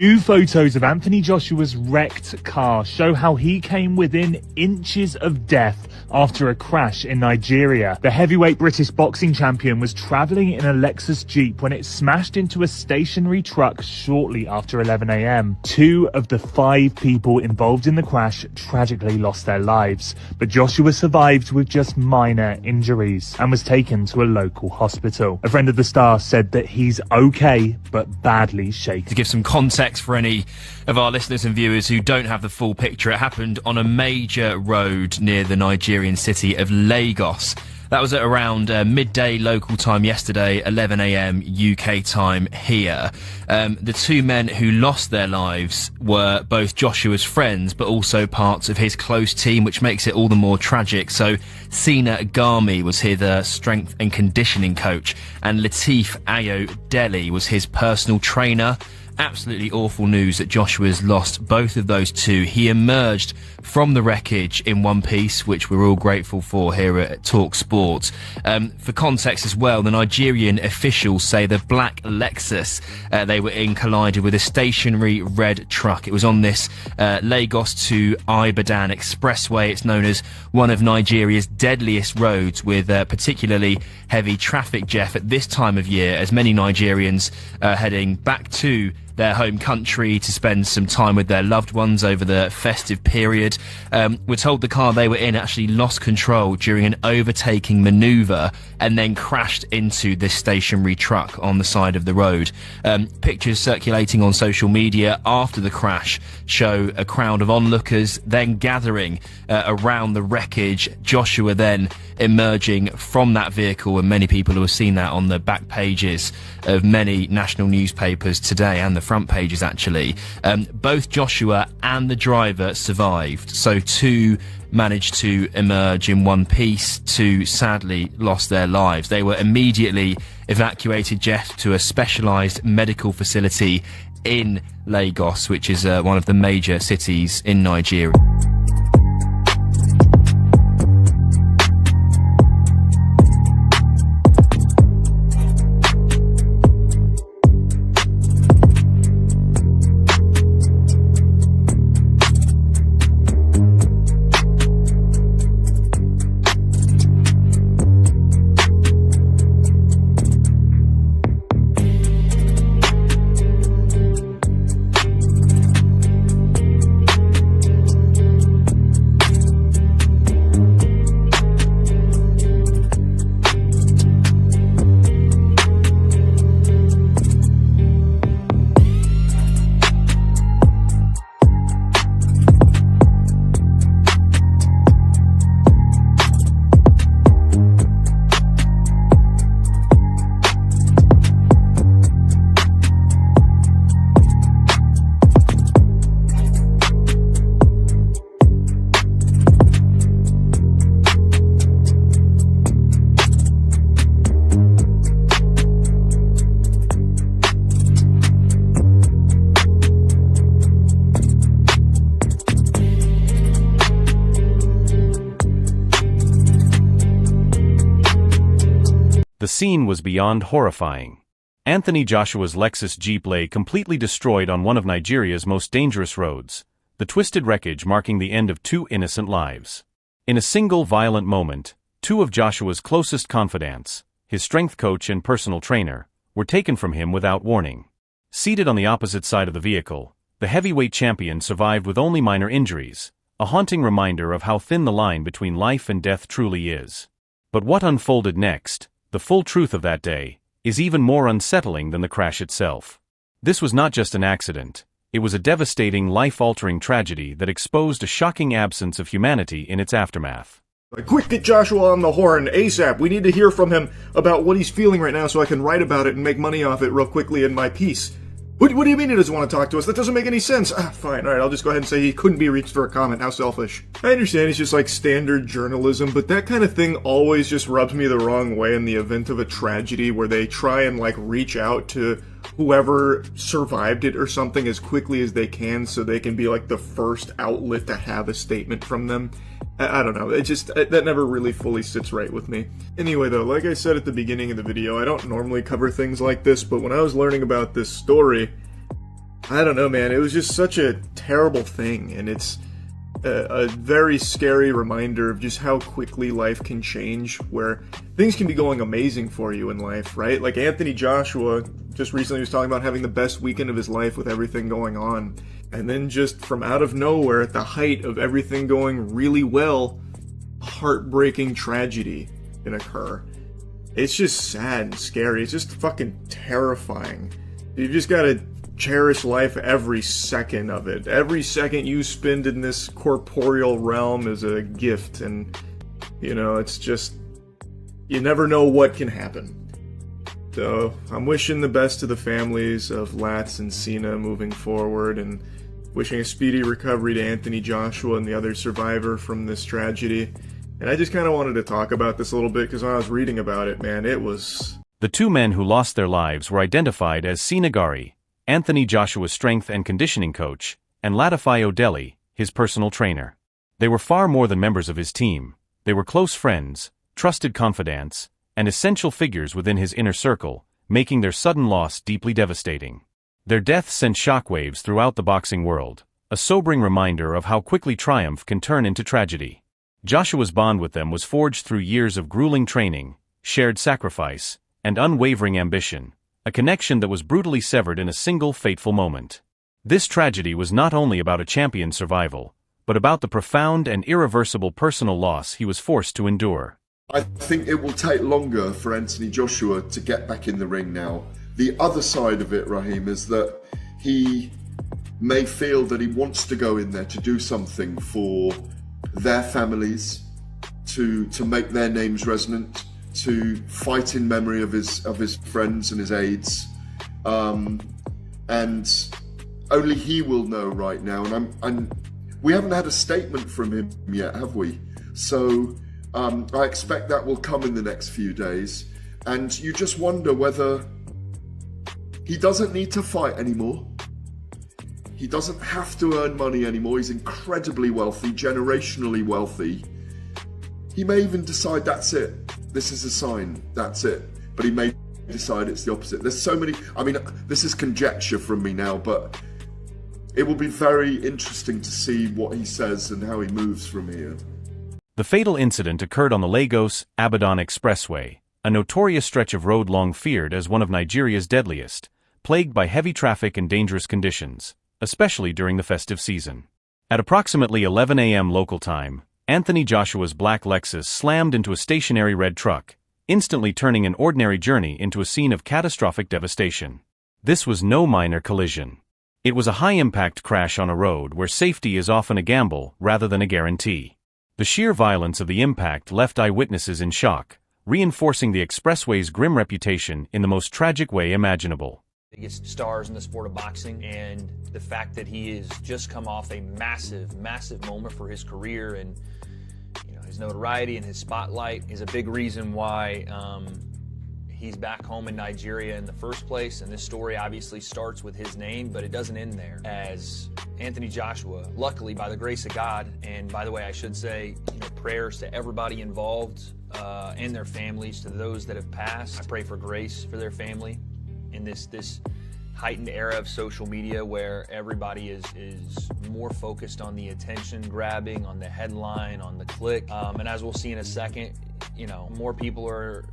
New photos of Anthony Joshua's wrecked car show how he came within inches of death after a crash in Nigeria. The heavyweight British boxing champion was travelling in a Lexus Jeep when it smashed into a stationary truck shortly after 11 a.m. 2 of the 5 people involved in the crash tragically lost their lives, but Joshua survived with just minor injuries and was taken to a local hospital. A friend of the star said that he's okay, but badly shaken. To give some context for any of our listeners and viewers who don't have the full picture, it happened on a major road near the Nigerian city of Lagos. That was at around midday local time yesterday, 11 a.m. UK time here. The 2 men who lost their lives were both Joshua's friends, but also parts of his close team, which makes it all the more tragic. So Cena Gari was his strength and conditioning coach, and Latifi Odelli was his personal trainer. Absolutely awful news that Joshua's lost both of those 2. He emerged from the wreckage in one piece, which we're all grateful for here at Talk Sport. For context as well, the Nigerian officials say the black Lexus they were in collided with a stationary red truck. It was on this Lagos to Eyewitnesses Expressway. It's known as one of Nigeria's deadliest roads, with particularly heavy traffic, Jeff, at this time of year, as many Nigerians are heading back to their home country to spend some time with their loved ones over the festive period. We're told the car they were in actually lost control during an overtaking manoeuvre and then crashed into this stationary truck on the side of the road. Pictures circulating on social media after the crash show a crowd of onlookers then gathering around the wreckage. Joshua then emerging from that vehicle, and many people who have seen that on the back pages of many national newspapers today, and the front pages actually. Both Joshua and the driver survived, so 2 managed to emerge in one piece. 2 sadly lost their lives. They were immediately evacuated, Jeff, to a specialised medical facility in Lagos, which is one of the major cities in Nigeria. The scene was beyond horrifying. Anthony Joshua's Lexus Jeep lay completely destroyed on one of Nigeria's most dangerous roads, the twisted wreckage marking the end of 2 innocent lives. In a single violent moment, 2 of Joshua's closest confidants, his strength coach and personal trainer, were taken from him without warning. Seated on the opposite side of the vehicle, the heavyweight champion survived with only minor injuries, a haunting reminder of how thin the line between life and death truly is. But what unfolded next, the full truth of that day, is even more unsettling than the crash itself. This was not just an accident, it was a devastating, life-altering tragedy that exposed a shocking absence of humanity in its aftermath. Quick, get Joshua on the horn, ASAP. We need to hear from him about what he's feeling right now so I can write about it and make money off it real quickly in my piece. What do you mean he doesn't want to talk to us? That doesn't make any sense. Fine, alright, I'll just go ahead and say he couldn't be reached for a comment. How selfish. I understand it's just like standard journalism, but that kind of thing always just rubs me the wrong way in the event of a tragedy where they try and like reach out to whoever survived it or something as quickly as they can so they can be like the first outlet to have a statement from them. I don't know, that never really fully sits right with me. Anyway though, like I said at the beginning of the video, I don't normally cover things like this, but when I was learning about this story, I don't know, man. It was just such a terrible thing, and it's a very scary reminder of just how quickly life can change, where things can be going amazing for you in life, right? Like Anthony Joshua just recently was talking about having the best weekend of his life with everything going on, and then just from out of nowhere, at the height of everything going really well, heartbreaking tragedy can occur. It's just sad and scary. It's just fucking terrifying. You just gotta cherish life every second of it. Every second you spend in this corporeal realm is a gift, and you know, it's just, you never know what can happen. So I'm wishing the best to the families of Lats and Cena moving forward, and wishing a speedy recovery to Anthony Joshua and the other survivor from this tragedy. And I just kind of wanted to talk about this a little bit because when I was reading about it, man, it was... The two men who lost their lives were identified as Cena Gari, Anthony Joshua's strength and conditioning coach, and Latifi Odelli, his personal trainer. They were far more than members of his team. They were close friends, trusted confidants, and essential figures within his inner circle, making their sudden loss deeply devastating. Their deaths sent shockwaves throughout the boxing world, a sobering reminder of how quickly triumph can turn into tragedy. Joshua's bond with them was forged through years of grueling training, shared sacrifice, and unwavering ambition, a connection that was brutally severed in a single fateful moment. This tragedy was not only about a champion's survival, but about the profound and irreversible personal loss he was forced to endure. I think it will take longer for Anthony Joshua to get back in the ring now. The other side of it, Raheem, is that he may feel that he wants to go in there to do something for their families, to make their names resonant, to fight in memory of his friends and his aides, and only he will know right now. And we haven't had a statement from him yet, have we? So I expect that will come in the next few days, and you just wonder whether he doesn't need to fight anymore. He doesn't have to earn money anymore. He's incredibly wealthy, generationally wealthy. He may even decide that's it. This is a sign, that's it. But he may decide it's the opposite. There's so many, I mean, this is conjecture from me now, but it will be very interesting to see what he says and how he moves from here. The fatal incident occurred on the Lagos-Abodon Expressway, a notorious stretch of road long feared as one of Nigeria's deadliest, plagued by heavy traffic and dangerous conditions, especially during the festive season. At approximately 11 a.m. local time, Anthony Joshua's black Lexus slammed into a stationary red truck, instantly turning an ordinary journey into a scene of catastrophic devastation. This was no minor collision. It was a high-impact crash on a road where safety is often a gamble rather than a guarantee. The sheer violence of the impact left eyewitnesses in shock, reinforcing the expressway's grim reputation in the most tragic way imaginable. Biggest stars in the sport of boxing, and the fact that he has just come off a massive moment for his career, and you know, his notoriety and his spotlight is a big reason why he's back home in Nigeria in the first place. And this story obviously starts with his name, but it doesn't end there. As Anthony Joshua, luckily by the grace of God, and by the way, I should say, you know, prayers to everybody involved and their families, to those that have passed. I pray for grace for their family in this heightened era of social media where everybody is more focused on the attention grabbing, on the headline, on the click. And as we'll see in a second, you know, more people are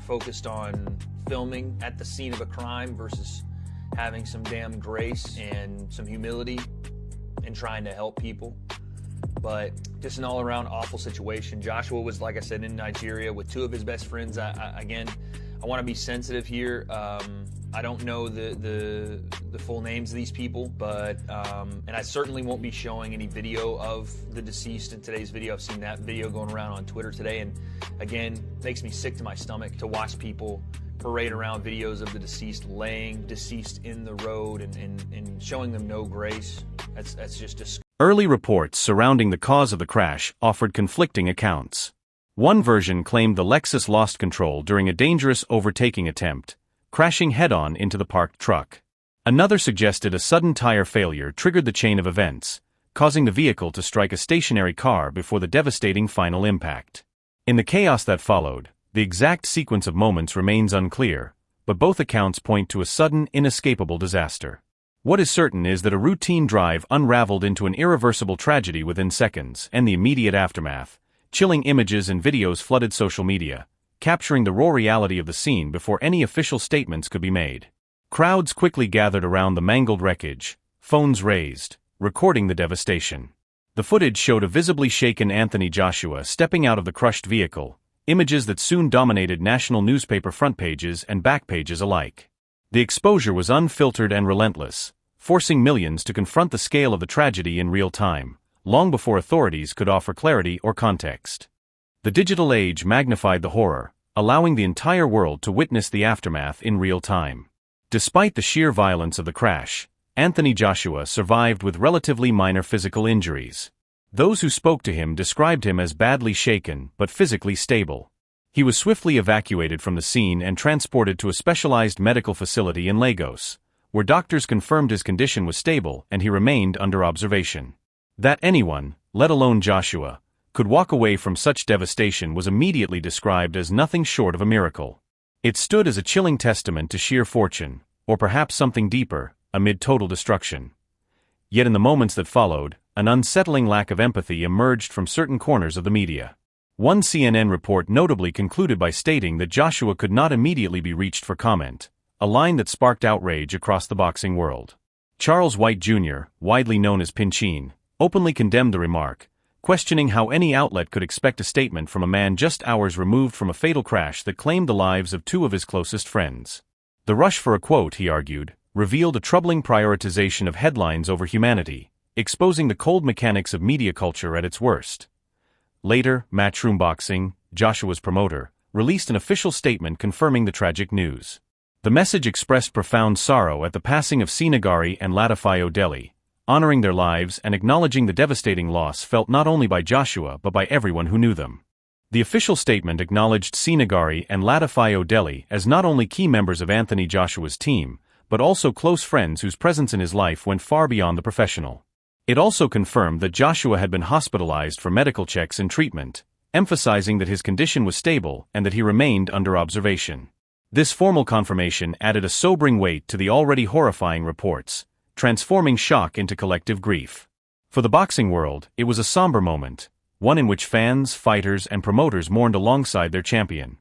focused on filming at the scene of a crime versus having some damn grace and some humility and trying to help people. But just an all-around awful situation. Joshua was, like I said, in Nigeria with two of his best friends. Again, I want to be sensitive here. I don't know the full names of these people, but and I certainly won't be showing any video of the deceased in today's video. I've seen that video going around on Twitter today, and again, makes me sick to my stomach to watch people parade around videos of the deceased laying deceased in the road and showing them no grace. That's just disgusting. Early reports surrounding the cause of the crash offered conflicting accounts. One version claimed the Lexus lost control during a dangerous overtaking attempt, crashing head-on into the parked truck. Another suggested a sudden tire failure triggered the chain of events, causing the vehicle to strike a stationary car before the devastating final impact. In the chaos that followed, the exact sequence of moments remains unclear, but both accounts point to a sudden, inescapable disaster. What is certain is that a routine drive unraveled into an irreversible tragedy within seconds, and the immediate aftermath. Chilling images and videos flooded social media, capturing the raw reality of the scene before any official statements could be made. Crowds quickly gathered around the mangled wreckage, phones raised, recording the devastation. The footage showed a visibly shaken Anthony Joshua stepping out of the crushed vehicle, images that soon dominated national newspaper front pages and back pages alike. The exposure was unfiltered and relentless, forcing millions to confront the scale of the tragedy in real time, long before authorities could offer clarity or context. The digital age magnified the horror, allowing the entire world to witness the aftermath in real time. Despite the sheer violence of the crash, Anthony Joshua survived with relatively minor physical injuries. Those who spoke to him described him as badly shaken but physically stable. He was swiftly evacuated from the scene and transported to a specialized medical facility in Lagos, where doctors confirmed his condition was stable and he remained under observation. That anyone, let alone Joshua, could walk away from such devastation was immediately described as nothing short of a miracle. It stood as a chilling testament to sheer fortune, or perhaps something deeper, amid total destruction. Yet in the moments that followed, an unsettling lack of empathy emerged from certain corners of the media. One CNN report notably concluded by stating that Joshua could not immediately be reached for comment, a line that sparked outrage across the boxing world. Charles White Jr., widely known as Pinchin, openly condemned the remark, questioning how any outlet could expect a statement from a man just hours removed from a fatal crash that claimed the lives of two of his closest friends. The rush for a quote, he argued, revealed a troubling prioritization of headlines over humanity, exposing the cold mechanics of media culture at its worst. Later, Matchroom Boxing, Joshua's promoter, released an official statement confirming the tragic news. The message expressed profound sorrow at the passing of Cena Gari and Latifi Odelli, honoring their lives and acknowledging the devastating loss felt not only by Joshua but by everyone who knew them. The official statement acknowledged Cena Gari and Latifi Odelli as not only key members of Anthony Joshua's team, but also close friends whose presence in his life went far beyond the professional. It also confirmed that Joshua had been hospitalized for medical checks and treatment, emphasizing that his condition was stable and that he remained under observation. This formal confirmation added a sobering weight to the already horrifying reports, transforming shock into collective grief. For the boxing world, it was a somber moment, one in which fans, fighters, and promoters mourned alongside their champion.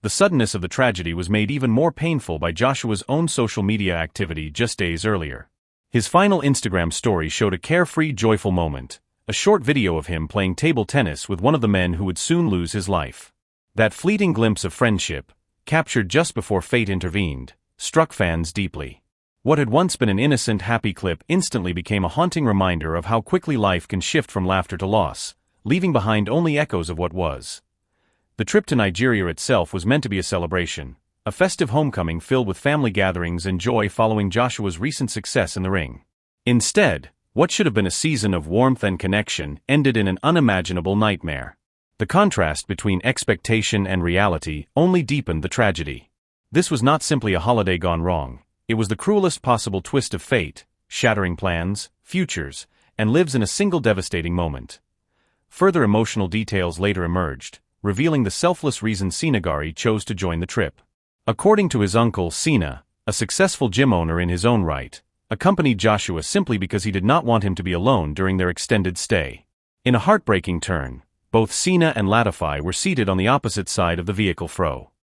The suddenness of the tragedy was made even more painful by Joshua's own social media activity just days earlier. His final Instagram story showed a carefree, joyful moment, a short video of him playing table tennis with one of the men who would soon lose his life. That fleeting glimpse of friendship, captured just before fate intervened, struck fans deeply. What had once been an innocent, happy clip instantly became a haunting reminder of how quickly life can shift from laughter to loss, leaving behind only echoes of what was. The trip to Nigeria itself was meant to be a celebration, a festive homecoming filled with family gatherings and joy following Joshua's recent success in the ring. Instead, what should have been a season of warmth and connection ended in an unimaginable nightmare. The contrast between expectation and reality only deepened the tragedy. This was not simply a holiday gone wrong, it was the cruelest possible twist of fate, shattering plans, futures, and lives in a single devastating moment. Further emotional details later emerged, revealing the selfless reason Cena Gari chose to join the trip. According to his uncle, Cena, a successful gym owner in his own right, accompanied Joshua simply because he did not want him to be alone during their extended stay. In a heartbreaking turn, both Cena and Latifi were seated on the opposite side of the vehicle.